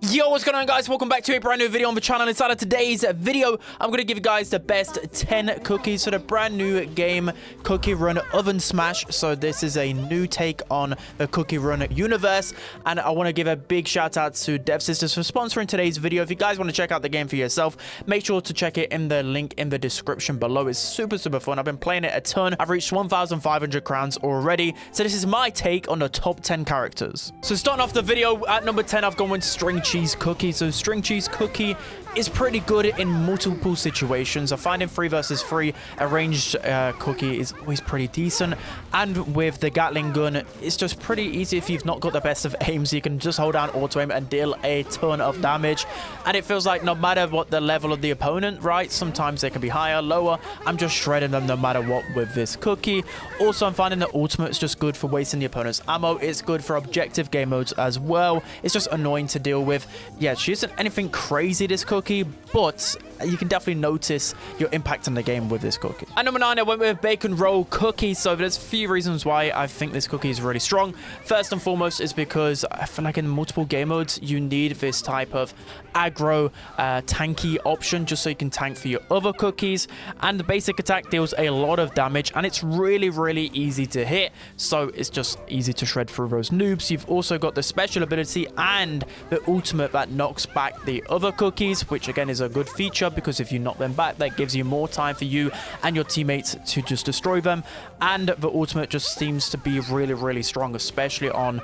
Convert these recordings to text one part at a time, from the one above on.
Yo, what's going on, guys? Welcome back to a brand new video on the channel. Inside of today's video, I'm going to give you guys the best 10 cookies for the brand new game Cookie Run Ovensmash. So this is a new take on the Cookie Run universe, and I want to give a big shout out to Dev Sisters for sponsoring today's video. If you guys want to check out the game for yourself, make sure to check it in the link in the description below. It's super fun. I've been playing it a ton. I've reached 1,500 crowns already. So this is my take on the top 10 characters. So starting off the video at number 10, I've gone with String Cheese Cookie. So String Cheese Cookie is pretty good in multiple situations. I find in 3 versus 3, a ranged cookie is always pretty decent. And with the Gatling gun, it's just pretty easy if you've not got the best of aims. You can just hold down auto aim and deal a ton of damage. And it feels like no matter what the level of the opponent, right? Sometimes they can be higher, lower. I'm just shredding them no matter what with this cookie. Also, I'm finding the ultimate is just good for wasting the opponent's ammo. It's good for objective game modes as well. It's just annoying to deal with. Yeah, she isn't anything crazy, this cookie, but you can definitely notice your impact on the game with this cookie. At number 9, I went with Bacon Roll Cookie. So there's a few reasons why I think this cookie is really strong. First and foremost is because I feel like in multiple game modes, you need this type of aggro tanky option just so you can tank for your other cookies. And the basic attack deals a lot of damage, and it's really easy to hit. So it's just easy to shred through those noobs. You've also got the special ability and the ultimate that knocks back the other cookies, which again is a good feature, because if you knock them back, that gives you more time for you and your teammates to just destroy them. And the ultimate just seems to be really strong, especially on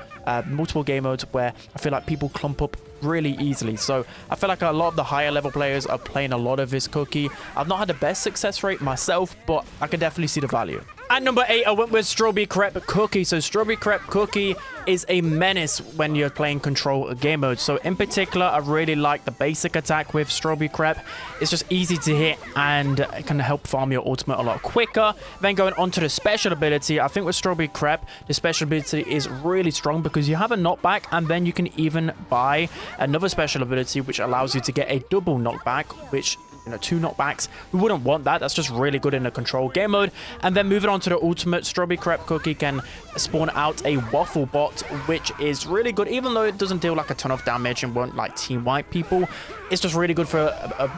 multiple game modes where I feel like people clump up really easily. So I feel like a lot of the higher level players are playing a lot of this cookie. I've not had the best success rate myself, but I can definitely see the value. At number 8, I went with Strawberry Crep Cookie. So Strawberry Crep Cookie is a menace when you're playing control game mode. So in particular, I really like the basic attack with Strawberry Crep. It's just easy to hit and it can help farm your ultimate a lot quicker. Then going on to the special ability, I think with Strawberry Crep, the special ability is really strong because you have a knockback, and then you can even buy another special ability which allows you to get a double knockback, which, you know, 2 knockbacks, we wouldn't want that. That's just really good in a control game mode. And then moving on to the ultimate, Strawberry Crep Cookie can spawn out a waffle bot, which is really good, even though it doesn't deal like a ton of damage and won't like team wipe people. It's just really good for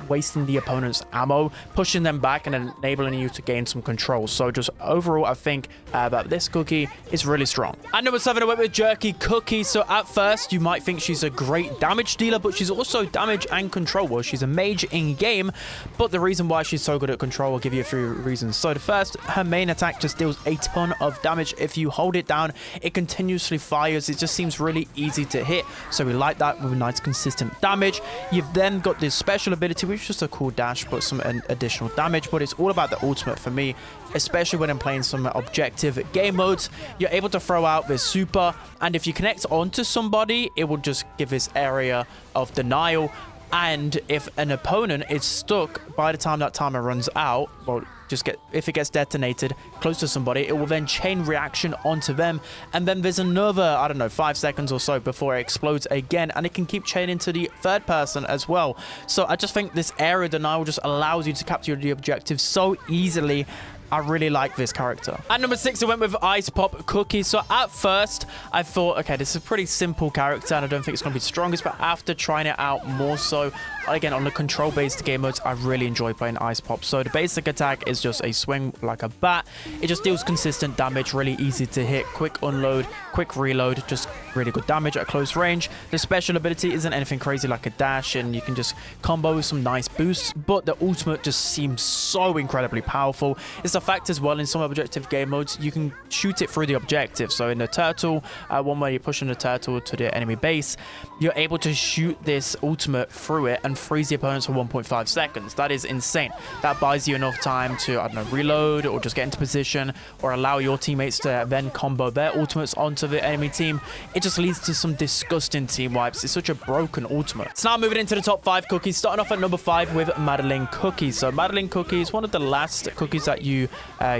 wasting the opponent's ammo, pushing them back, and enabling you to gain some control. So just overall, I think that this cookie is really strong. At number 7, I went with Jerky Cookie. So at first, you might think she's a great damage dealer, but she's also damage and control. Well, she's a mage in game, but the reason why she's so good at control, I'll give you a few reasons. So the first, her main attack just deals a ton of damage. If you hold it down, it continuously fires. It just seems really easy to hit. So we like that with nice consistent damage. You've then got this special ability, which is just a cool dash, but some additional damage. But it's all about the ultimate for me, especially when I'm playing some objective game modes. You're able to throw out this super, and if you connect onto somebody, it will just give this area of denial. And if an opponent is stuck by the time that timer runs out, well, if it gets detonated close to somebody, it will then chain reaction onto them, and then there's another, I don't know, 5 seconds or so before it explodes again, and it can keep chaining to the third person as well. So I just think this area denial just allows you to capture the objective so easily. I really like this character. At number 6, I went with Ice Pop Cookie. So at first, I thought, okay, this is a pretty simple character, and I don't think it's going to be the strongest, but after trying it out more so, again, on the control-based game modes, I really enjoy playing Ice Pop. So the basic attack is just a swing like a bat. It just deals consistent damage, really easy to hit, quick unload, quick reload, just really good damage at close range. The special ability isn't anything crazy like a dash, and you can just combo with some nice boosts, but the ultimate just seems so incredibly powerful. It's the fact as well, in some objective game modes, you can shoot it through the objective. So in the turtle, one where you're pushing the turtle to the enemy base, you're able to shoot this ultimate through it and freeze the opponents for 1.5 seconds. That is insane. That buys you enough time to, I don't know, reload or just get into position, or allow your teammates to then combo their ultimates onto the enemy team. It just leads to some disgusting team wipes. It's such a broken ultimate. So now moving into the top 5 cookies, starting off at number 5 with Meline Cookie. So Meline Cookie is one of the last cookies that you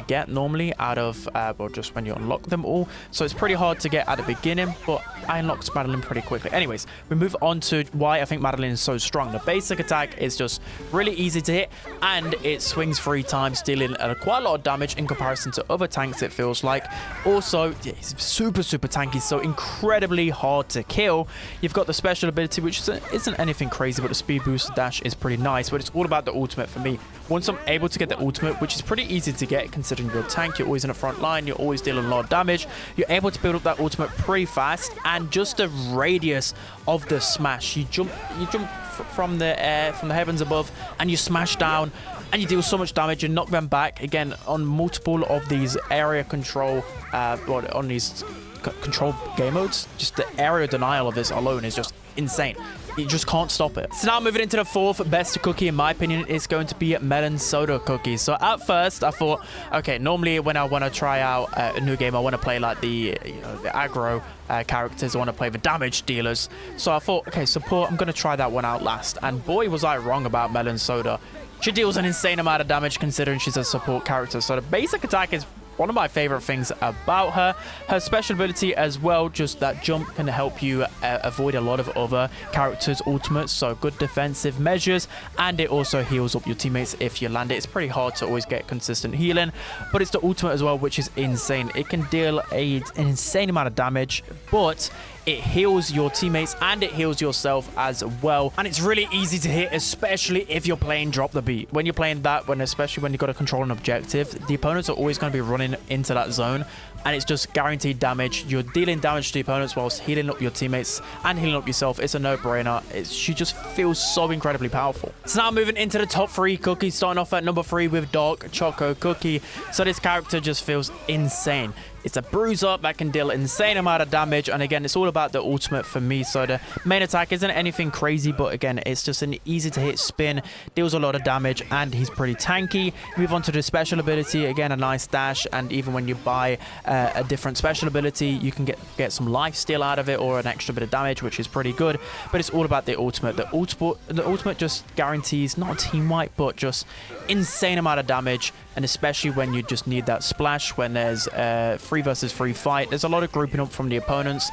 get normally out of, well, just when you unlock them all. So it's pretty hard to get at the beginning, but I unlocked Meline pretty quickly. Anyways, we move on to why I think Meline is so strong. The basic attack is just really easy to hit, and it swings 3 times, dealing quite a lot of damage in comparison to other tanks, it feels like. Also, yeah, he's super tanky, so incredible incredibly hard to kill. You've got the special ability, which isn't anything crazy, but the speed boost dash is pretty nice. But it's all about the ultimate for me. Once I'm able to get the ultimate, which is pretty easy to get considering you're a tank, you're always in the front line, you're always dealing a lot of damage, you're able to build up that ultimate pretty fast. And just the radius of the smash, you jump from the air, from the heavens above, and you smash down, and you deal so much damage and knock them back again on multiple of these area control on these control game modes. Just the area denial of this alone is just insane. You just can't stop it. So now moving into the fourth best cookie, in my opinion, is going to be Melon Soda Cookie. So at first I thought, okay, normally when I want to try out a new game, I want to play like the aggro characters. I want to play the damage dealers. So I thought, okay, support, I'm going to try that one out last. And boy, was I wrong about Melon Soda. She deals an insane amount of damage considering she's a support character. So the basic attack is one of my favorite things about her. Her special ability as well, just that jump can help you avoid a lot of other characters' ultimates, so good defensive measures, and it also heals up your teammates if you land it. It's pretty hard to always get consistent healing, but it's the ultimate as well, which is insane. It can deal an insane amount of damage, but it heals your teammates and it heals yourself as well. And it's really easy to hit, especially if you're playing drop the beat. When you're playing that, especially when you've got to control an objective, the opponents are always going to be running into that zone, and it's just guaranteed damage. You're dealing damage to the opponents whilst healing up your teammates and healing up yourself. It's a no-brainer. She just feels so incredibly powerful. So now moving into the top 3 cookies, starting off at number 3 with Dark Choco Cookie. So this character just feels insane. It's a bruiser that can deal an insane amount of damage, and again, it's all about the ultimate for me. So the main attack isn't anything crazy, but again, it's just an easy to hit spin, deals a lot of damage, and he's pretty tanky. Move on to the special ability, again, a nice dash, and even when you buy a different special ability, you can get some life steal out of it or an extra bit of damage, which is pretty good. But it's all about the ultimate. The ultimate just guarantees not a team wipe, but just insane amount of damage, and especially when you just need that splash when there's 3 versus 3 fight. There's a lot of grouping up from the opponents.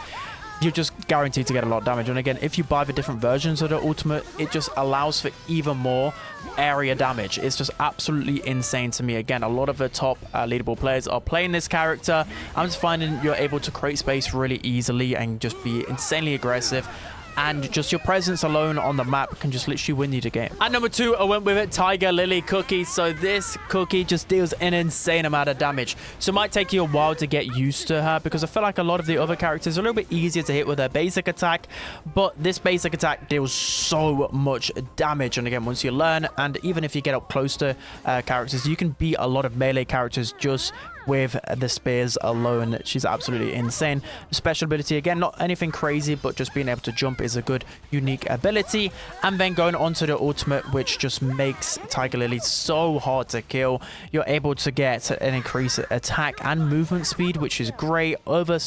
You're just guaranteed to get a lot of damage. And again, if you buy the different versions of the ultimate, it just allows for even more area damage. It's just absolutely insane to me. Again, a lot of the top leaderboard players are playing this character. I'm just finding you're able to create space really easily and just be insanely aggressive. And just your presence alone on the map can just literally win you the game. At number 2, I went with it, Tiger Lily Cookie. So this cookie just deals an insane amount of damage. So it might take you a while to get used to her, because I feel like a lot of the other characters are a little bit easier to hit with their basic attack. But this basic attack deals so much damage. And again, once you learn, and even if you get up close to characters, you can beat a lot of melee characters just with the spears alone. She's absolutely insane. Special ability, again, not anything crazy, but just being able to jump is a good unique ability. And then going on to the ultimate, which just makes Tiger Lily so hard to kill. You're able to get an increased attack and movement speed, which is great. Other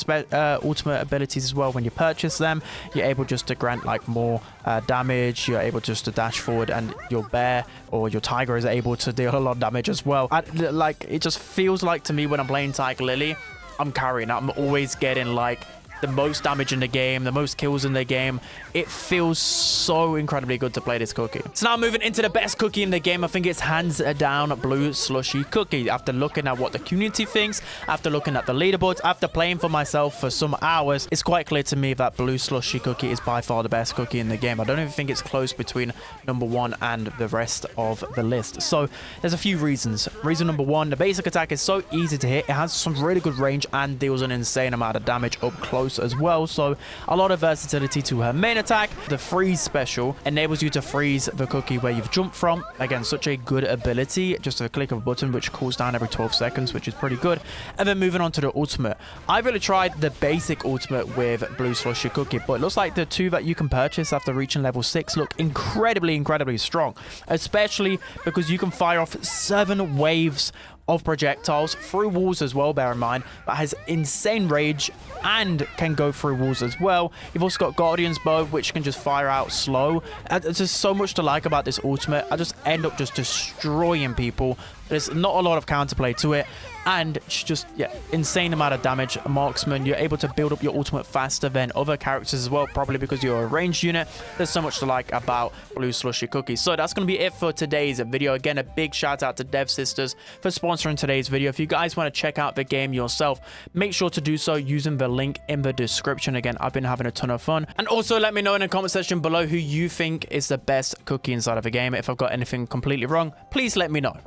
ultimate abilities as well, when you purchase them, you're able just to grant like more damage. You're able just to dash forward, and your bear or your tiger is able to deal a lot of damage as well. Like, it just feels like to me when I'm playing Tiger Lily, I'm carrying. I'm always getting like the most damage in the game, the most kills in the game. It feels so incredibly good to play this cookie. So now moving into the best cookie in the game, I think it's hands down Blue Slushie Cookie. After looking at what the community thinks, after looking at the leaderboards, after playing for myself for some hours, it's quite clear to me that Blue Slushie Cookie is by far the best cookie in the game. I don't even think it's close between number 1 and the rest of the list. So there's a few reasons. Reason number 1, the basic attack is so easy to hit. It has some really good range and deals an insane amount of damage up close as well, so a lot of versatility to her main attack. The freeze special enables you to freeze the cookie where you've jumped from. Again, such a good ability, just a click of a button, which cools down every 12 seconds, which is pretty good. And then moving on to the ultimate, I've really tried the basic ultimate with Blue Slushie Cookie, but it looks like the 2 that you can purchase after reaching level 6 look incredibly strong, especially because you can fire off 7 waves of projectiles through walls as well, bear in mind. That has insane range and can go through walls as well. You've also got Guardian's Bow, which can just fire out slow. There's just so much to like about this ultimate. I just end up just destroying people. There's not a lot of counterplay to it. and just, yeah, insane amount of damage. Marksman, you're able to build up your ultimate faster than other characters as well, probably because you're a ranged unit. There's so much to like about Blue Slushie Cookie. So that's going to be it for today's video. Again, a big shout out to Dev Sisters for sponsoring today's video. If you guys want to check out the game yourself, make sure to do so using the link in the description. Again, I've been having a ton of fun. And also let me know in the comment section below who you think is the best cookie inside of the game. If I've got anything completely wrong, please let me know.